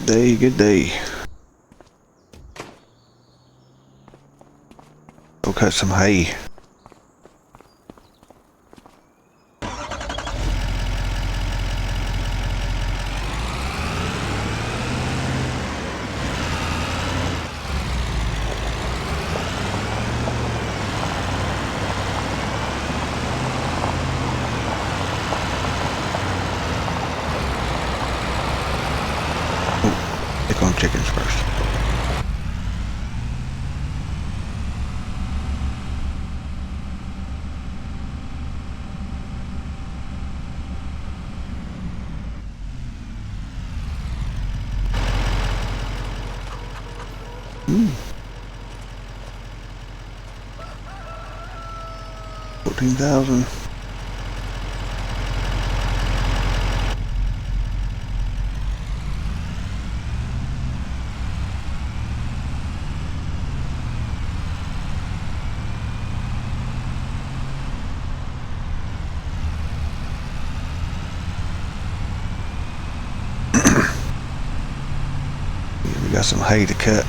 Good day, good day. Go cut some hay. Pick on chickens first. Hmm. 14,000. We got some hay to cut.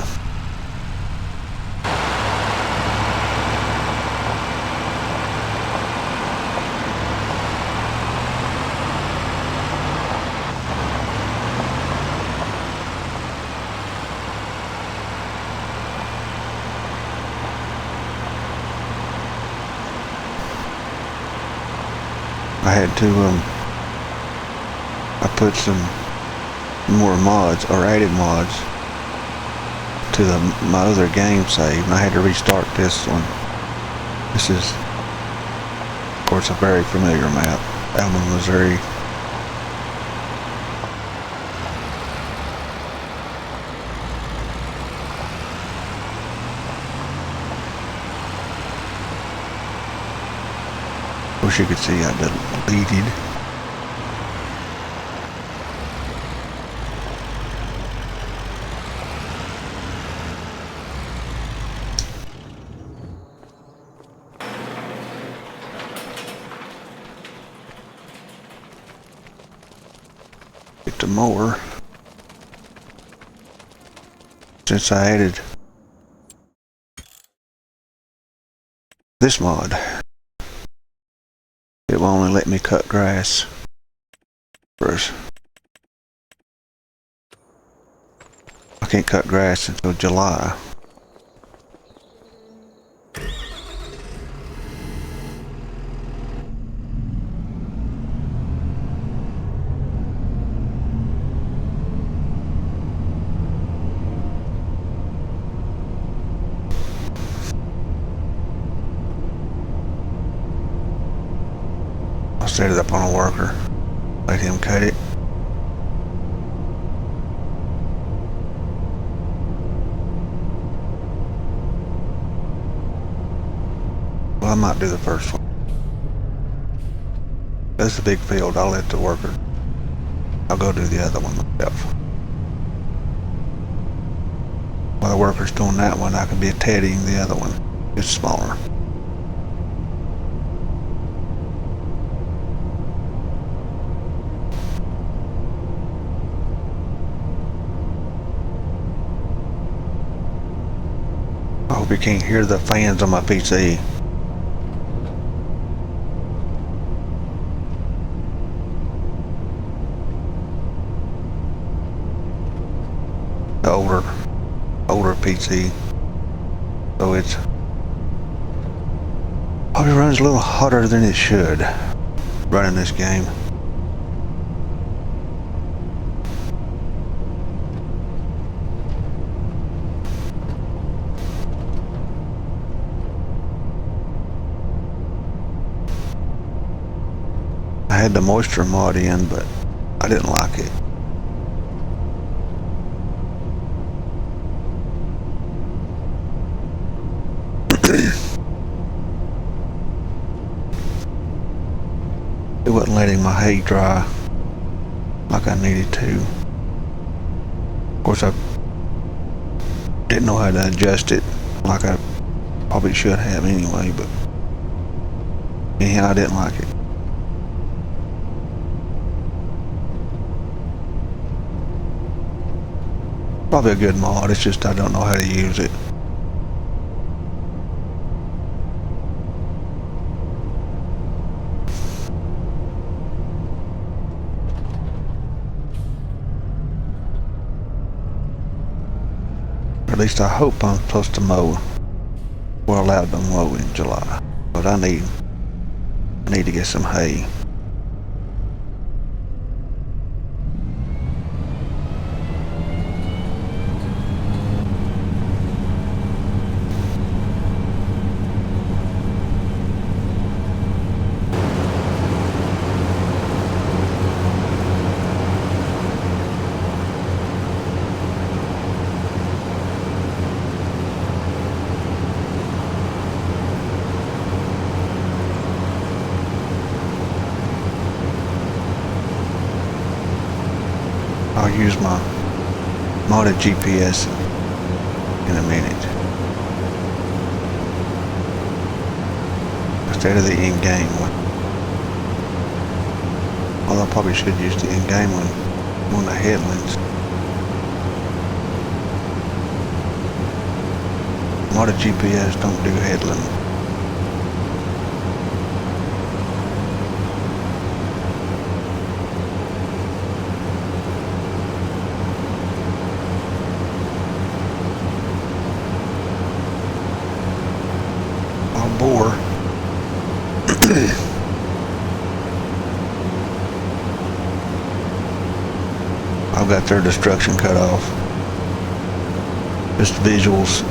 I had to, I put some more mods, or added mods, to my other game save, and I had to restart this one. This is, of course, a very familiar map, Alma, Missouri. Wish you could see I deleted. Get the mower. Since I added this mod, it will only let me cut grass first. I can't cut grass until July. I'll set it up on a worker, let him cut it. Well, I might do the first one. That's a big field, I'll let the worker, I'll go do the other one myself. While the worker's doing that one, I can be teddying the other one. It's smaller. I hope you can't hear the fans on my PC. The older PC, so it's probably runs a little hotter than it should running this game. I had the moisture mod in, but I didn't like it. It wasn't letting my hay dry like I needed to. Of course, I didn't know how to adjust it like I probably should have anyway, but anyhow, I didn't like it. probably a good mod. It's just I don't know how to use it. At least I hope I'm supposed to mow. We're allowed to mow in July, but I need to get some hay. I'll use my modded GPS in a minute instead of the in-game one. Although I probably should use the in-game one on the headlands. Modded GPS don't do headland. Bore. I've got their destruction cut off. Just visuals.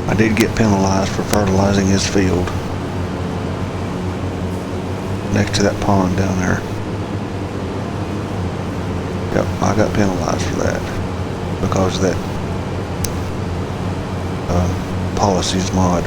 I did get penalized for fertilizing his field next to that pond down there. Yep, I got penalized for that because of that policies mod.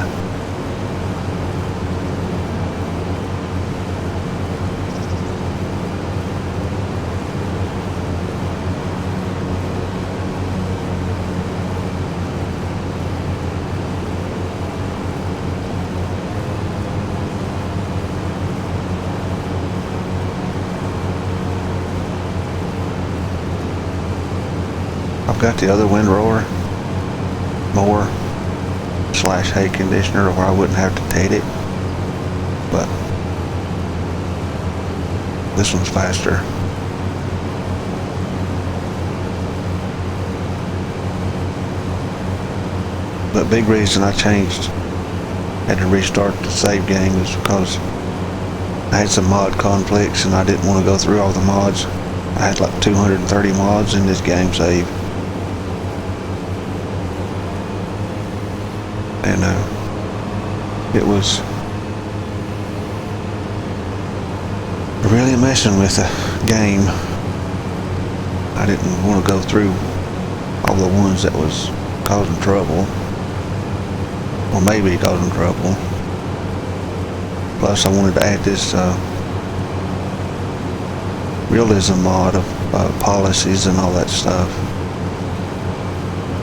I've got the other windrower mower / hay conditioner where I wouldn't have to tate it, but this one's faster. The big reason I had to restart the save game is because I had some mod conflicts and I didn't want to go through all the mods. I had like 230 mods in this game save. And it was really messing with the game. I didn't want to go through all the ones that was causing trouble, or maybe causing trouble. Plus I wanted to add this realism mod of policies and all that stuff,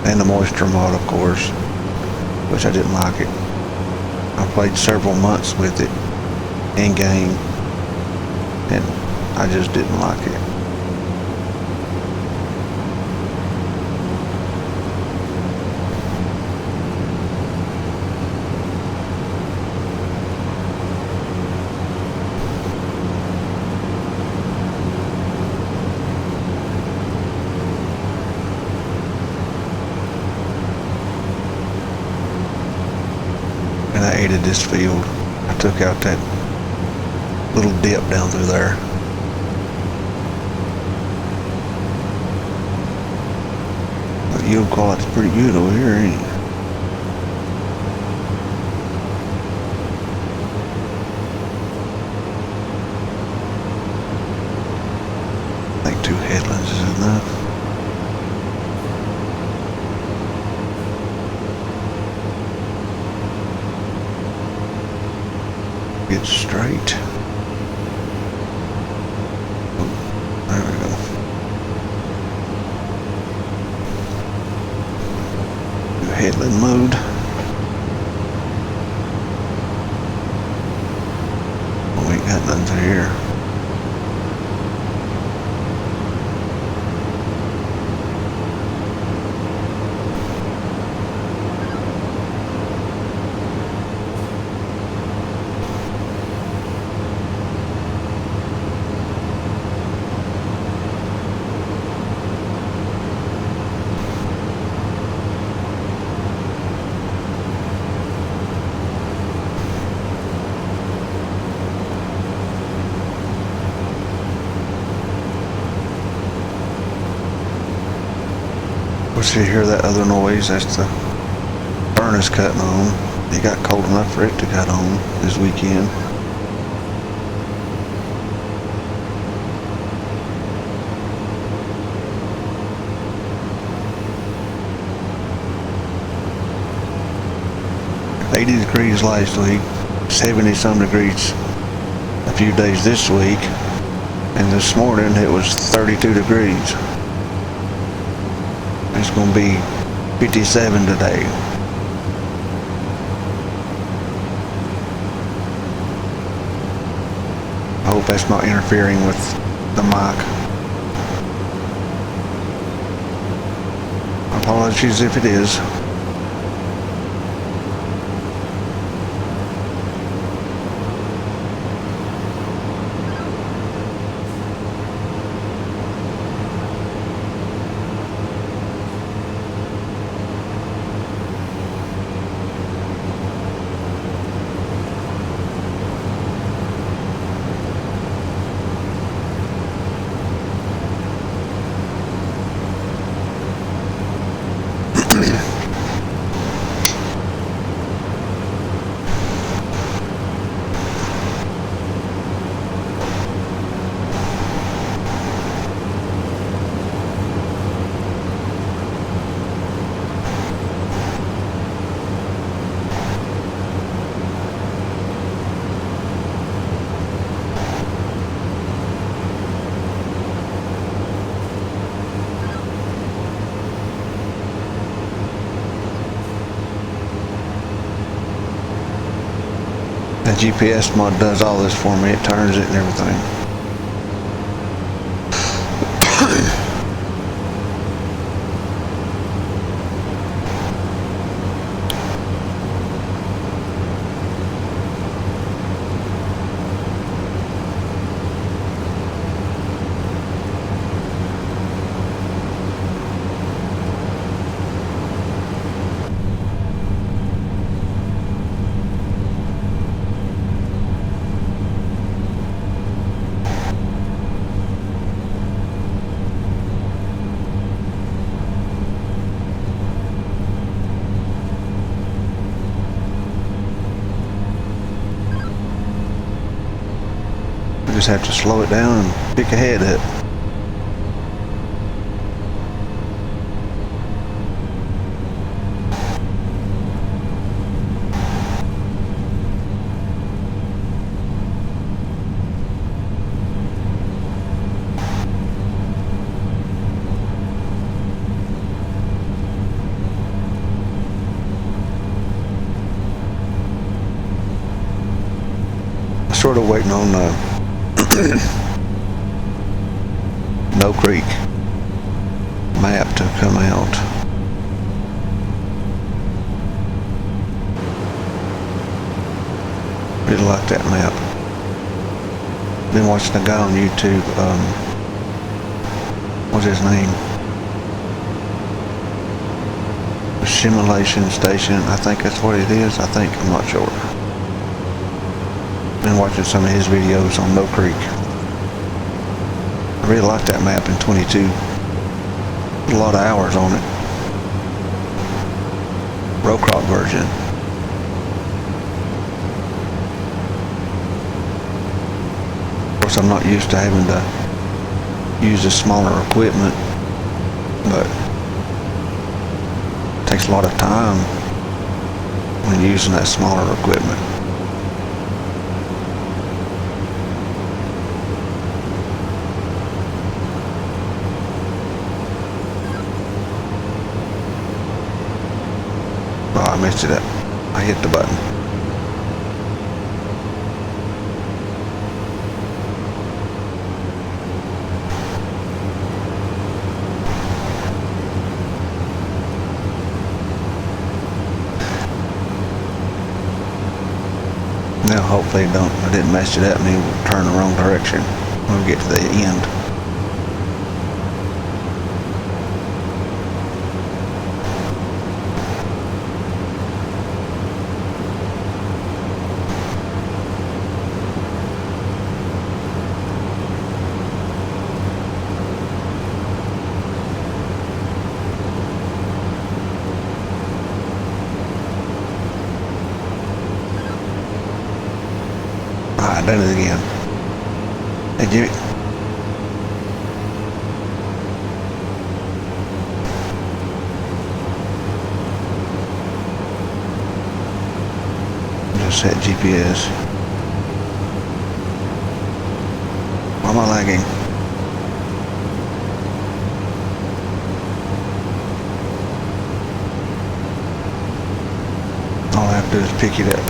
and the moisture mod, of course, which I didn't like it. I played several months with it in game and I just didn't like it. And I aided this field. I took out that little dip down through there. The yield quality's pretty good over here, ain't it? I think 2 headlands is enough. Get straight. Oh, there we go. Do headland mode. through here. Once you hear that other noise, that's the furnace cutting on. It got cold enough for it to cut on this weekend. $80 degrees last week, 70 some degrees a few days this week, and this morning it was 32 degrees. It's going to be 57 today. I hope that's not interfering with the mic. Apologies if it is. The GPS mod does all this for me. It turns it and everything. Just have to slow it down and pick ahead up. Sort of waiting on No Creek map to come out. Really like that map. Been watching a guy on YouTube, what's his name? Simulation Station, I think that's what it is. I think, I'm not sure. Been watching some of his videos on No Creek. I really like that map in 22. A lot of hours on it. Row crop version. Of course, I'm not used to having to use the smaller equipment, but it takes a lot of time when using that smaller equipment. Oh, I messed it up. I hit the button. Now hopefully I didn't mess it up and it will turn the wrong direction when we get to the end. Alright, done it again. Hey Jimmy. Just set GPS. Why am I lagging? All I have to do is pick it up.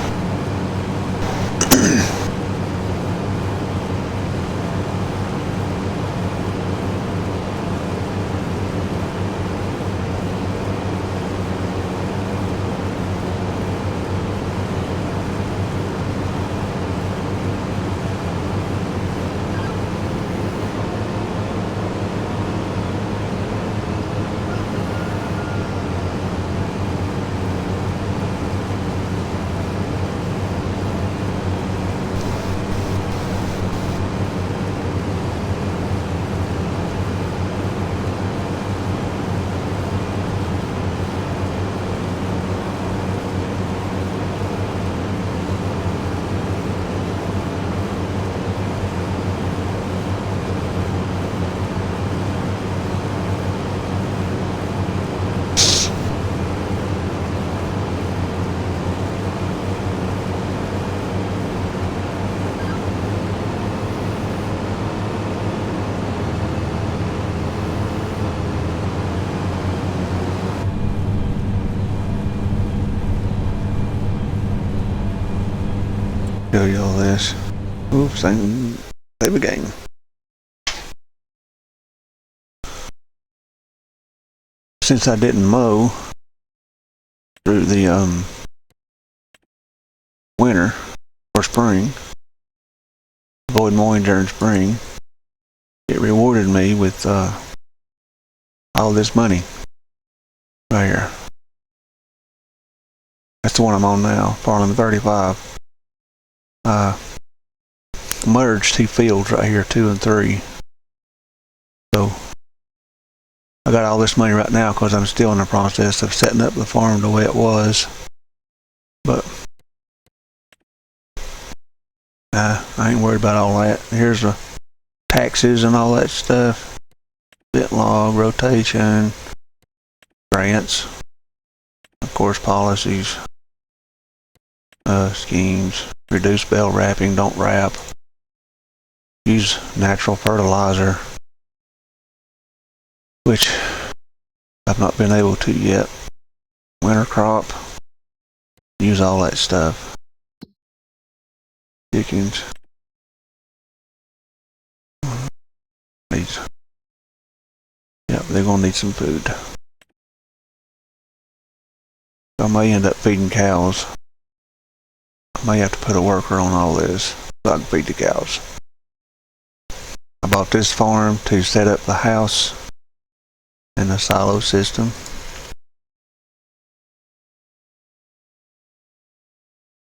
Show you all this. Oops, save the game. Since I didn't mow through the winter or spring, avoid mowing during spring, it rewarded me with all this money right here. That's the one I'm on now, farm 35. Merged two fields right here, 2 and 3. So I got all this money right now because I'm still in the process of setting up the farm the way it was. But I ain't worried about all that. Here's the taxes and all that stuff. Bit log, rotation, grants, of course policies, schemes, reduce bale wrapping, don't wrap, use natural fertilizer, which I've not been able to yet. Winter crop, use all that stuff. Chickens. Yep, they're gonna need some food. I may end up feeding cows. I may have to put a worker on all this so I can feed the cows. I bought this farm to set up the house and the silo system.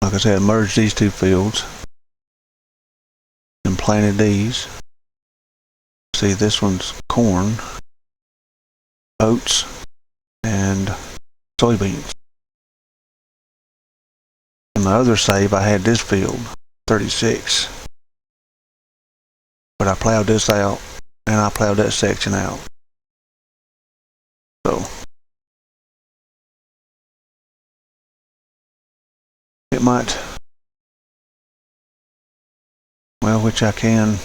Like I said, I merged these two fields and planted these. See, this one's corn, oats, and soybeans. In my other save, I had this field, 36. But I plowed this out, and I plowed that section out. So it might, well, which I can,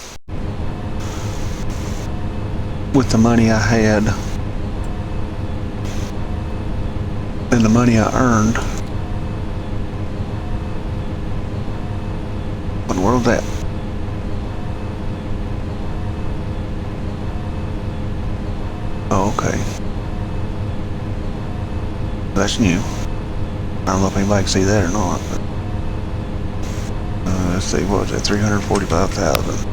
with the money I had and the money I earned. What in the world's that? Oh, okay. That's new. I don't know if anybody can see that or not. But let's see, what was that? 345,000.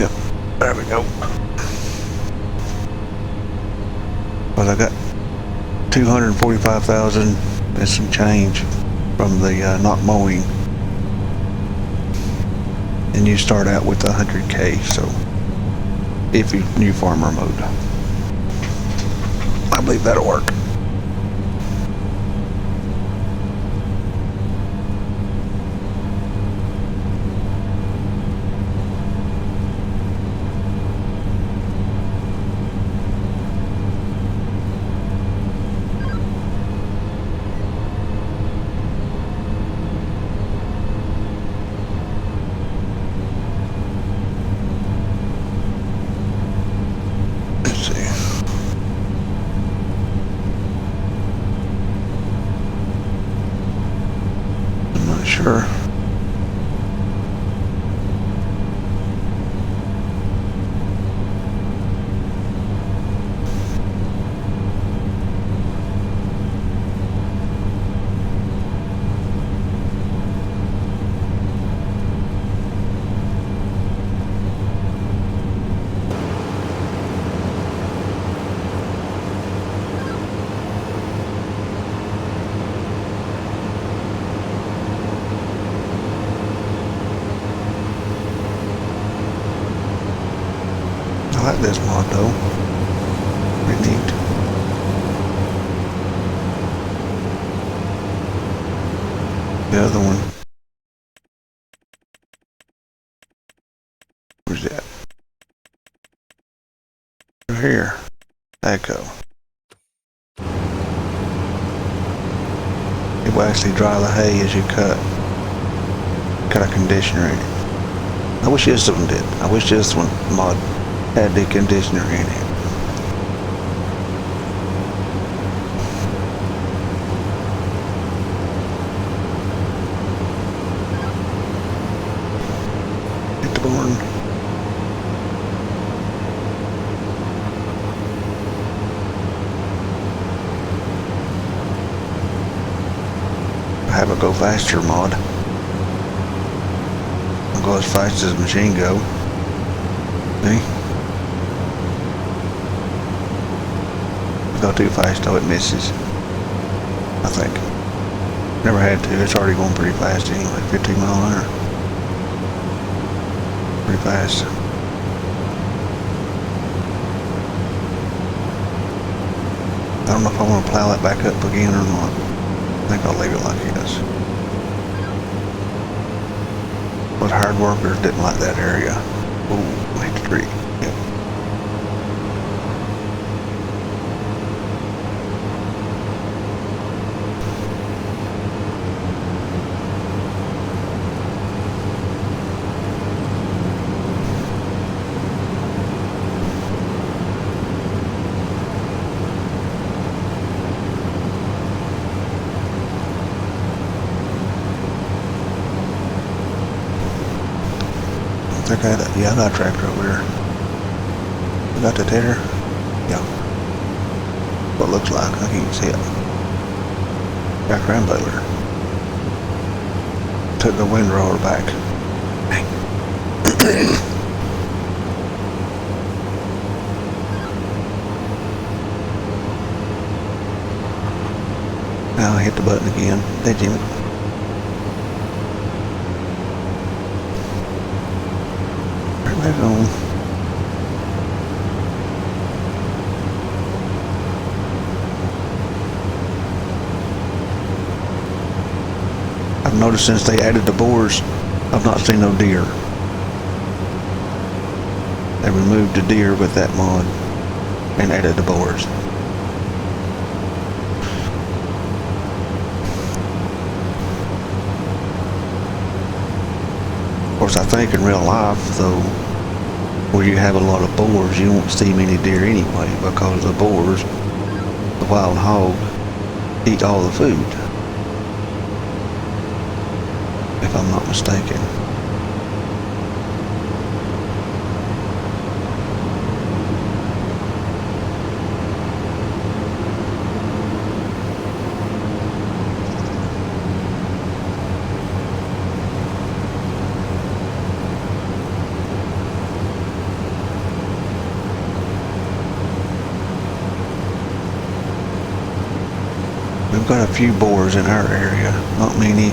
Yep, there we go. But I got 245,000 and some change from the not mowing. And you start out with 100K, so if you new farmer mode, I believe that'll work. Sure. I like this mod though. Pretty neat. The other one. Where's that? Right here. Echo. It will actually dry the hay as you cut. Got a conditioner in it. I wish this one did. I wish this one mod had the conditioner in it. Hit the barn. I have a go faster mod. I'll go as fast as the machine go. See? Go too fast though, it misses. I think. Never had to. It's already going pretty fast anyway. 15 mile an hour. Pretty fast. I don't know if I want to plow it back up again or not. I think I'll leave it like it is. But hard workers didn't like that area. Ooh, I hit the tree. Yep. I got it. Yeah, I got a tractor over here. You got the tedder? Yeah. What it looks like, I can't see it. Tractor and baler. Took the windrower back. Dang. Now I hit the button again. Hey, Jimmy. Back on. I've noticed since they added the boars, I've not seen no deer. They removed the deer with that mod and added the boars. Of course, I think in real life, though, where you have a lot of boars, you won't see many deer anyway, because the boars, the wild hog, eat all the food, if I'm not mistaken. got a few bores in our area, not many.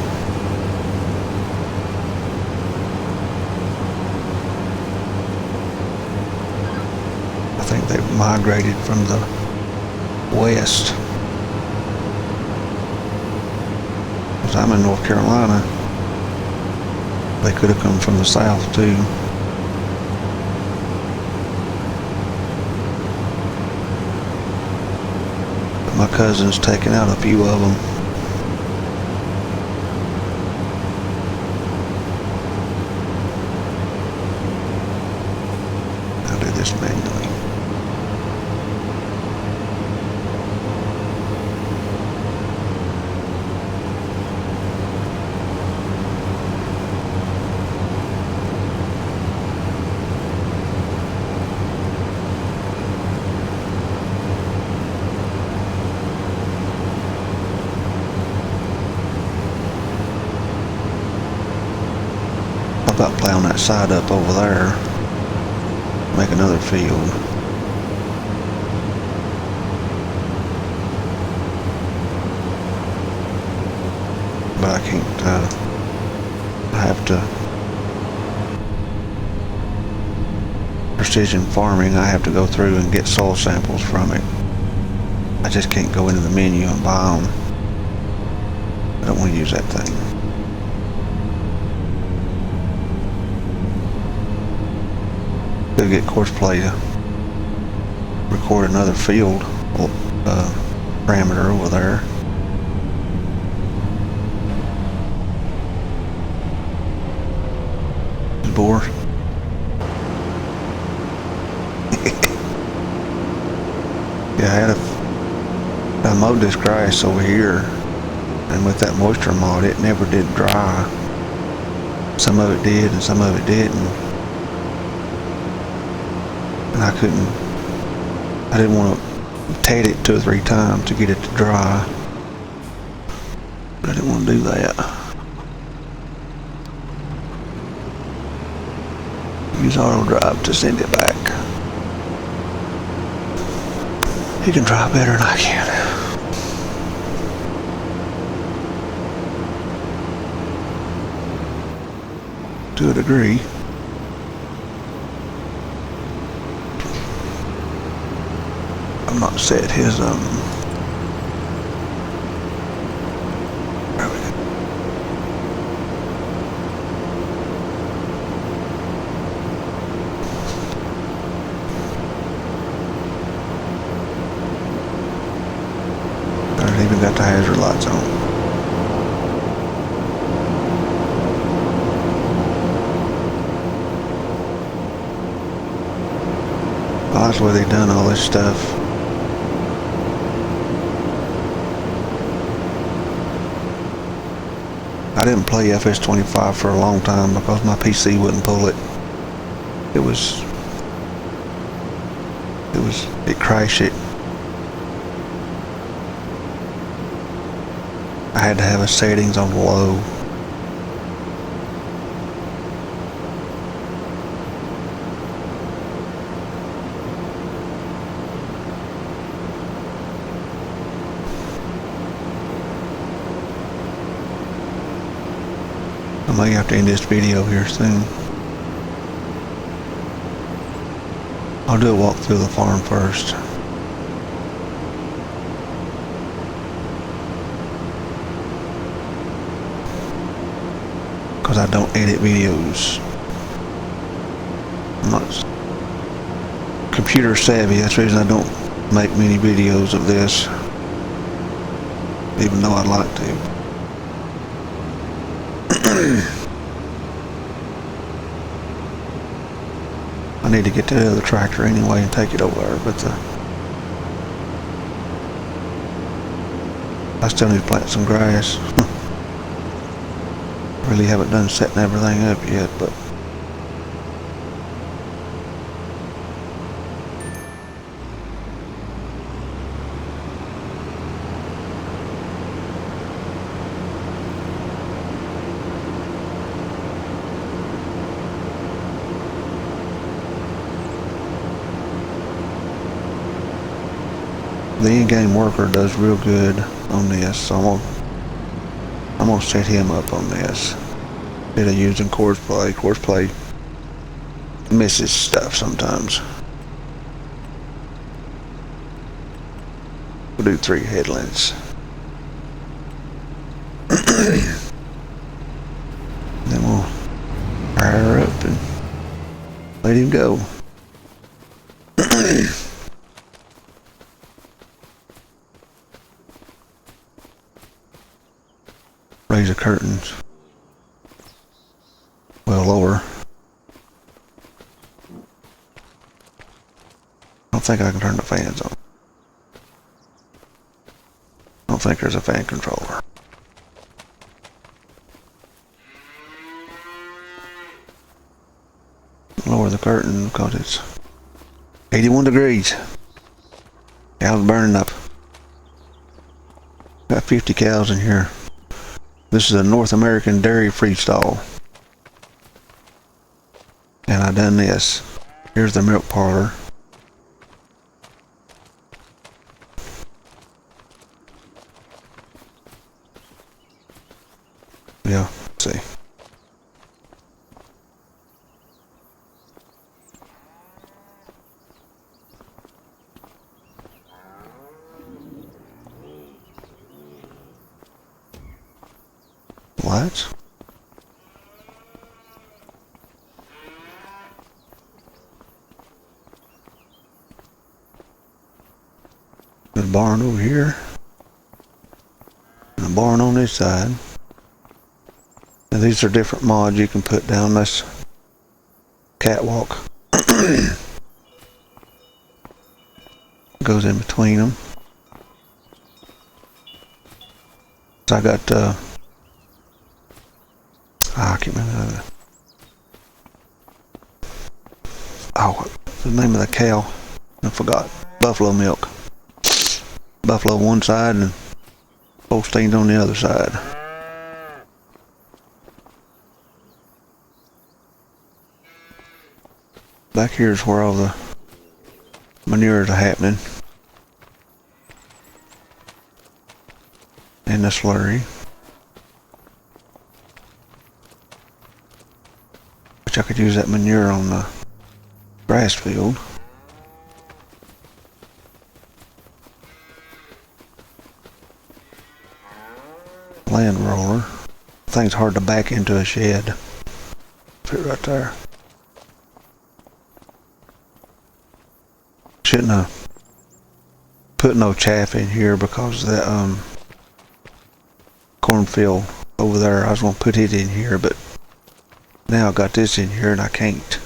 I think they've migrated from the west. Because I'm in North Carolina. They could have come from the south too. But my cousin's taken out a few of them. I'll do this manually. About plowing that side up over there, make another field. But I can't, I have to, precision farming, I have to go through and get soil samples from it. I just can't go into the menu and buy them. I don't want to use that thing. Could get course play to record another field parameter over there. Bore. Yeah, I mowed this grass over here, and with that moisture mod, it never did dry. Some of it did, and some of it didn't. And I didn't want to tate it 2 or 3 times to get it to dry. But I didn't want to do that. Use auto drive to send it back. You can drive better than I can. To a degree. I'm not set his there we go. I've even got the hazard lights on. Well, that's where they've done all this stuff. I didn't play FS25 for a long time because my PC wouldn't pull it. It crashed it. I had to have the settings on low. I may have to end this video here soon. I'll do a walk through the farm first. Because I don't edit videos. I'm not computer savvy, that's the reason I don't make many videos of this. Even though I'd like to. I need to get the other tractor anyway and take it over there, but I still need to plant some grass. Really haven't done setting everything up yet, but The in-game worker does real good on this, so I'm gonna set him up on this. Instead of using Courseplay. Courseplay misses stuff sometimes. We'll do 3 headlands. Then we'll fire her up and let him go. Raise the curtains. Well, lower. I don't think I can turn the fans on. I don't think there's a fan controller. Lower the curtain because it's 81 degrees. Cows burning up. Got 50 cows in here. This is a North American dairy free stall. And I done this. Here's the milk parlor. Yeah, let's see. What? There's a barn over here. And a barn on this side. And these are different mods you can put down this catwalk. Goes in between them. So I got I can't remember the name of the cow. I forgot. Buffalo milk. Buffalo one side and Holsteins on the other side. Back here is where all the manures are happening. And the slurry. Which I could use that manure on the grass field. Land roller. Thing's hard to back into a shed. Fit right there. Shouldn't have put no chaff in here because that cornfield over there, I was going to put it in here, but now I got this in here and I can't.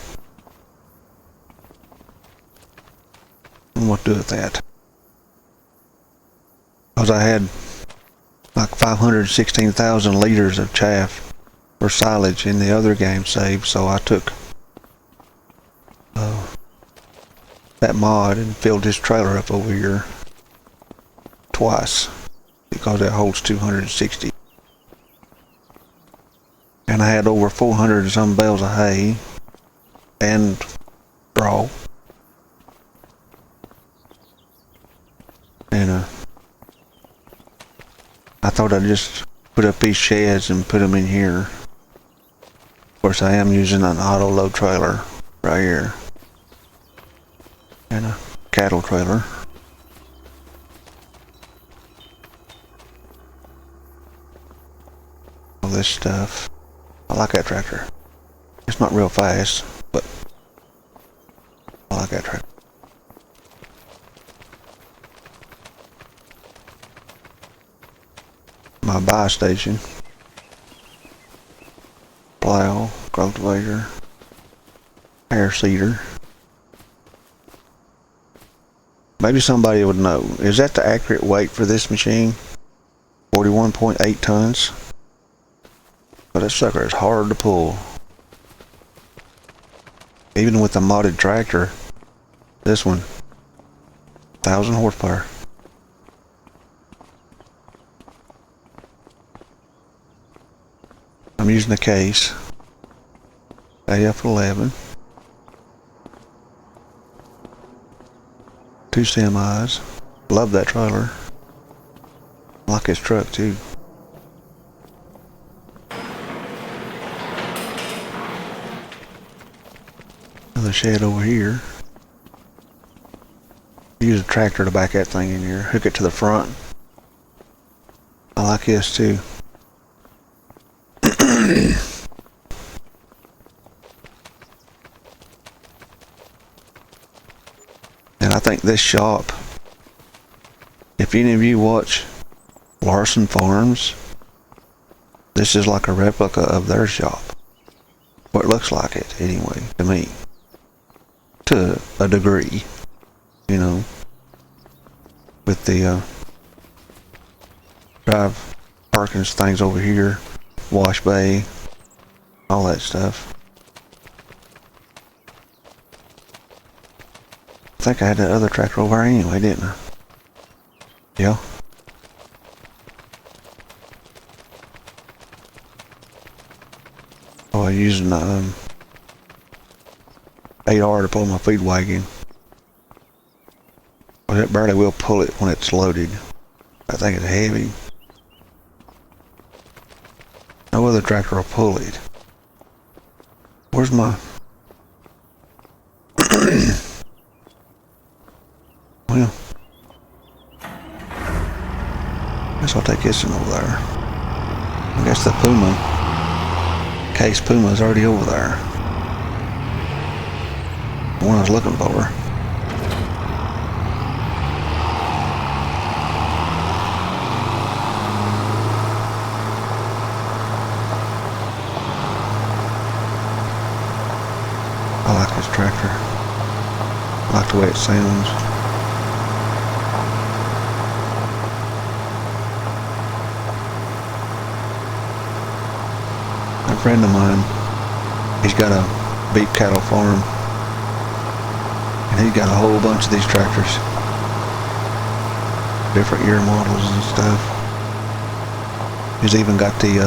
And what to do with that? Because I had like 516,000 liters of chaff or silage in the other game save, so I took that mod and filled this trailer up over here twice because it holds 260. And I had over 400 and some bales of hay and straw. And I thought I'd just put up these sheds and put them in here. Of course, I am using an auto load trailer right here. And a cattle trailer. All this stuff. I like that tractor. It's not real fast, but I like that tractor. My buy station. Plow, cultivator, air seeder. Maybe somebody would know. Is that the accurate weight for this machine? 41.8 tons. But that sucker is hard to pull. Even with the modded tractor, this one, 1,000 horsepower. I'm using a case, AF11. 2 semis, Love that trailer. I like his truck too. Another shed over here. Use a tractor to back that thing in here. Hook it to the front. I like this too. And I think this shop, if any of you watch Larson Farms, this is like a replica of their shop. Or it looks like it anyway, to me. To a degree, you know. With the drive parking things over here, wash bay, all that stuff. I think I had that other tractor over there anyway, didn't I? Yeah. Oh, I'm using the 8R to pull my feed wagon. Well, it barely will pull it when it's loaded. I think it's heavy. No other tractor will pull it. Where's my... Well, I guess I'll take this one over there. I guess the Puma, Case Puma's already over there. The one I was looking for. I like this tractor. I like the way it sounds. A friend of mine, he's got a beef cattle farm, and he's got a whole bunch of these tractors, different year models and stuff. He's even got the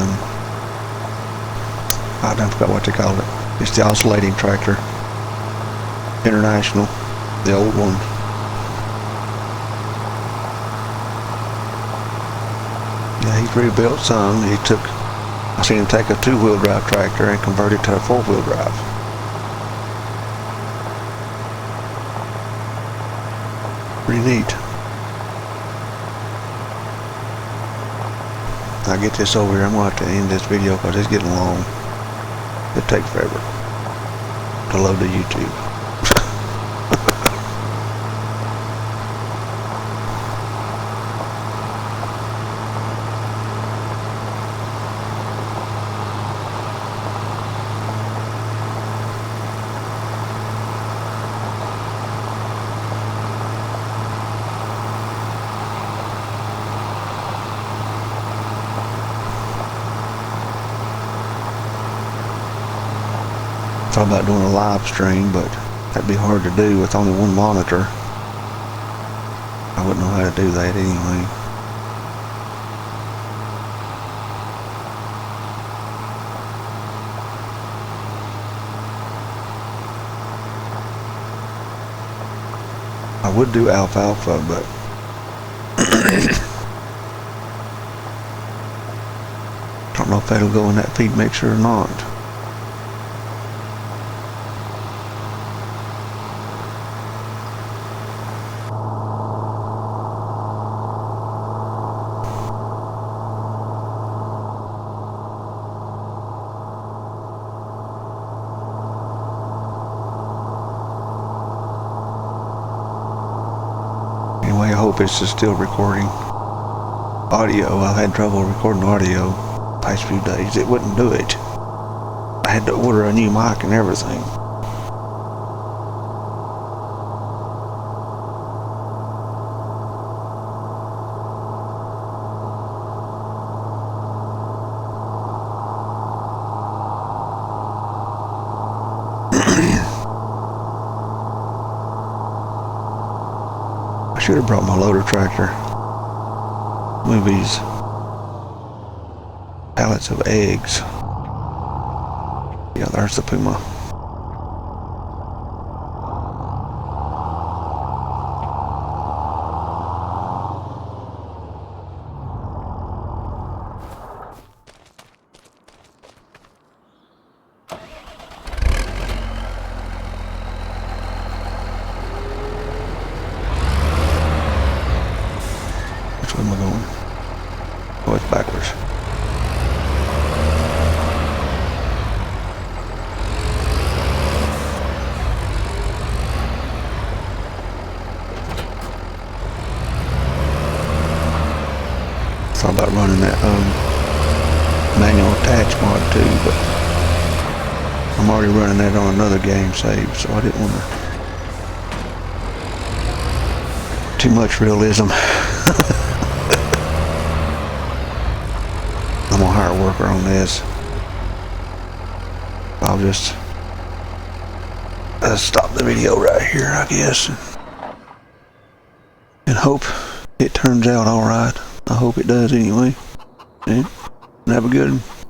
I don't forget what they call it. It's the oscillating tractor, International, the old one. Yeah, he's rebuilt some. I seen him take a 2-wheel drive tractor and convert it to a 4-wheel drive. Pretty neat. I'll get this over here. I'm going to have to end this video because it's getting long. It'll take forever to load to YouTube. Thought about doing a live stream, but that'd be hard to do with only one monitor. I wouldn't know how to do that anyway. I would do alfalfa, but I don't know if that'll go in that feed mixer or not. Anyway, I hope this is still recording audio. I've had trouble recording audio the past few days. It wouldn't do it. I had to order a new mic and everything. I should have brought my loader tractor. Move these pallets of eggs. Yeah, there's the Puma. am I going? Oh, it's backwards. Thought about running that manual attach mod too, but I'm already running that on another game save, so I didn't want to. Too much realism. I'm gonna hire a worker on this. I'll just stop the video right here, I guess, and hope it turns out all right. I hope it does anyway. And have a good one.